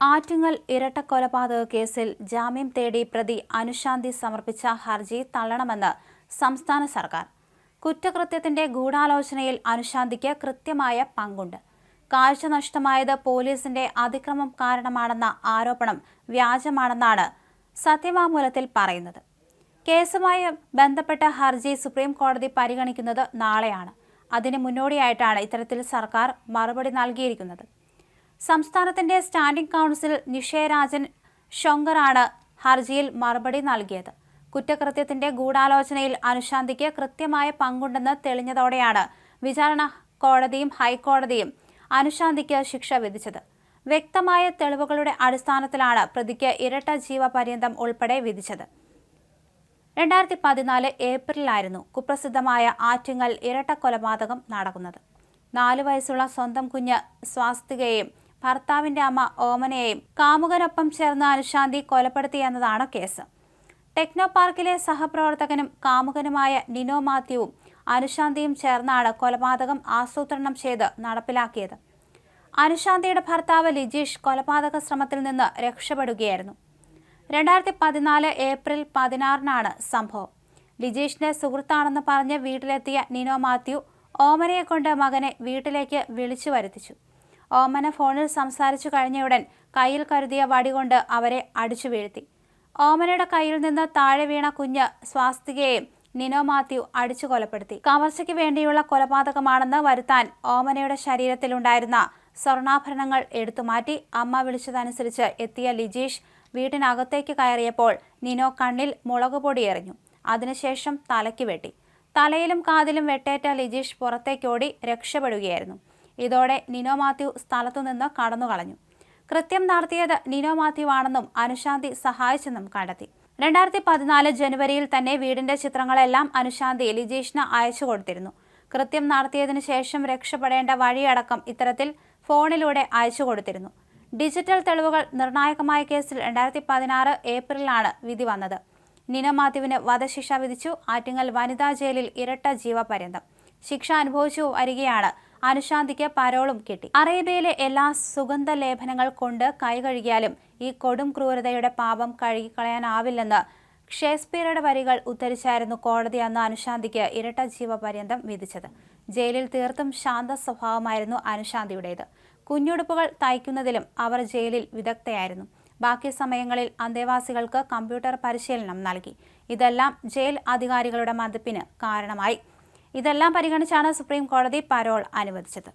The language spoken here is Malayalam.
ആറ്റിങ്ങൽ ഇരട്ടക്കൊലപാതക കേസിൽ ജാമ്യം തേടി പ്രതി അനുശാന്തി സമർപ്പിച്ച ഹർജി തള്ളണമെന്ന് സംസ്ഥാന സർക്കാർ. കുറ്റകൃത്യത്തിന്റെ ഗൂഢാലോചനയിൽ അനുശാന്തിക്ക് കൃത്യമായ പങ്കുണ്ട്. കാഴ്ച നഷ്ടമായത് പോലീസിന്റെ അതിക്രമം കാരണമാണെന്ന ആരോപണം വ്യാജമാണെന്നാണ് സത്യവാങ്മൂലത്തിൽ പറയുന്നത്. കേസുമായി ബന്ധപ്പെട്ട ഹർജി സുപ്രീം കോടതി പരിഗണിക്കുന്നത് നാളെയാണ്. അതിന് മുന്നോടിയായിട്ടാണ് ഇത്തരത്തിൽ സർക്കാർ മറുപടി നൽകിയിരിക്കുന്നത്. സംസ്ഥാനത്തിന്റെ സ്റ്റാൻഡിംഗ് കൗൺസിൽ നിഷേരാജൻ ഷൊങ്കറാണ് ഹർജിയിൽ മറുപടി നൽകിയത്. കുറ്റകൃത്യത്തിന്റെ ഗൂഢാലോചനയിൽ അനുശാന്തിക്ക് കൃത്യമായ പങ്കുണ്ടെന്ന് തെളിഞ്ഞതോടെയാണ് വിചാരണ കോടതിയും ഹൈക്കോടതിയും അനുശാന്തിക്ക് ശിക്ഷ വിധിച്ചത്. വ്യക്തമായ തെളിവുകളുടെ അടിസ്ഥാനത്തിലാണ് പ്രതിക്ക് ഇരട്ട ജീവപര്യന്തം ഉൾപ്പെടെ വിധിച്ചത്. 2014 ഏപ്രിലായിരുന്നു കുപ്രസിദ്ധമായ ആറ്റിങ്ങൽ ഇരട്ടക്കൊലപാതകം നടക്കുന്നത്. 4 വയസ്സുള്ള സ്വന്തം കുഞ്ഞ് സ്വാസ്തികയെയും ഭർത്താവിന്റെ അമ്മ ഓമനയെയും കാമുകനൊപ്പം ചേർന്ന് അനുശാന്തി കൊലപ്പെടുത്തിയെന്നതാണ് കേസ്. ടെക്നോ പാർക്കിലെ സഹപ്രവർത്തകനും കാമുകനുമായ നിനോ മാത്യുവും അനുശാന്തിയും ചേർന്നാണ് കൊലപാതകം ആസൂത്രണം ചെയ്ത് നടപ്പിലാക്കിയത്. അനുശാന്തിയുടെ ഭർത്താവ് ലിജീഷ് കൊലപാതക ശ്രമത്തിൽ നിന്ന് രക്ഷപ്പെടുകയായിരുന്നു. 2014 ഏപ്രിൽ 16-നാണ് സംഭവം. ലിജീഷിന്റെ സുഹൃത്താണെന്ന് പറഞ്ഞ് വീട്ടിലെത്തിയ നിനോ മാത്യു ഓമനയെ കൊണ്ട് മകനെ വീട്ടിലേക്ക് വിളിച്ചു വരുത്തിച്ചു. ഓമന ഫോണിൽ സംസാരിച്ചു കഴിഞ്ഞയുടൻ കയ്യിൽ കരുതിയ വടികൊണ്ട് അവരെ അടിച്ചു വീഴ്ത്തി. ഓമനയുടെ കയ്യിൽ നിന്ന് താഴെ വീണ കുഞ്ഞ് സ്വാസ്തികയെയും നിനോ മാത്യു അടിച്ചു കൊലപ്പെടുത്തി. കവർച്ചയ്ക്ക് വേണ്ടിയുള്ള കൊലപാതകമാണെന്ന് വരുത്താൻ ഓമനയുടെ ശരീരത്തിലുണ്ടായിരുന്ന സ്വർണ്ണാഭരണങ്ങൾ എടുത്തുമാറ്റി. അമ്മ വിളിച്ചതനുസരിച്ച് എത്തിയ ലിജീഷ് വീട്ടിനകത്തേക്ക് കയറിയപ്പോൾ നിനോ കണ്ണിൽ മുളകുപൊടി എറിഞ്ഞു. അതിനുശേഷം തലയ്ക്ക് വെട്ടി. തലയിലും കാതിലും വെട്ടേറ്റ ലിജീഷ് പുറത്തേക്കോടി രക്ഷപ്പെടുകയായിരുന്നു. ഇതോടെ നിനോ മാത്യു സ്ഥലത്തുനിന്ന് കടന്നുകളഞ്ഞു. കൃത്യം നടത്തിയത് നിനോ മാത്യു ആണെന്നും അനുശാന്തി സഹായിച്ചെന്നും കണ്ടെത്തി. 2014 ജനുവരിയിൽ തന്നെ വീടിന്റെ ചിത്രങ്ങളെല്ലാം അനുശാന്തി ലിജീഷിന് അയച്ചു കൊടുത്തിരുന്നു. കൃത്യം നടത്തിയതിനു ശേഷം രക്ഷപ്പെടേണ്ട വഴിയടക്കം ഇത്തരത്തിൽ ഫോണിലൂടെ അയച്ചു കൊടുത്തിരുന്നു. ഡിജിറ്റൽ തെളിവുകൾ നിർണായകമായ കേസിൽ 2016 ഏപ്രിലാണ് വിധി വന്നത്. നിനോ മാത്യുവിന് വധശിക്ഷ വിധിച്ചു. ആറ്റിങ്ങൽ വനിതാ ജയിലിൽ ഇരട്ട ജീവപര്യന്തം ശിക്ഷ അനുഭവിച്ചു വരികയാണ്. അനുശാന്തിക്ക് പരോളും കിട്ടി. അറേബ്യയിലെ എല്ലാ സുഗന്ധ ലേപനങ്ങൾ കൊണ്ട് കൈ കഴുകിയാലും ഈ കൊടും ക്രൂരതയുടെ പാപം കഴുകിക്കളയാനാവില്ലെന്ന് ഷേക്സ്പിയറുടെ വരികൾ ഉദ്ധരിച്ചായിരുന്നു കോടതി അന്ന് അനുശാന്തിക്ക് ഇരട്ട ജീവപര്യന്തം വിധിച്ചത്. ജയിലിൽ തീർത്തും ശാന്ത സ്വഭാവമായിരുന്നു അനുശാന്തിയുടേത്. കുഞ്ഞുടുപ്പുകൾ തയ്ക്കുന്നതിലും അവർ ജയിലിൽ വിദഗ്ധയായിരുന്നു. ബാക്കി സമയങ്ങളിൽ അന്തേവാസികൾക്ക് കമ്പ്യൂട്ടർ പരിശീലനം നൽകി. ഇതെല്ലാം ജയിൽ അധികാരികളുടെ മതിപ്പിന് കാരണമായി. ഇതെല്ലാം പരിഗണിച്ചാണ് സുപ്രീം കോടതി പരോൾ അനുവദിച്ചത്.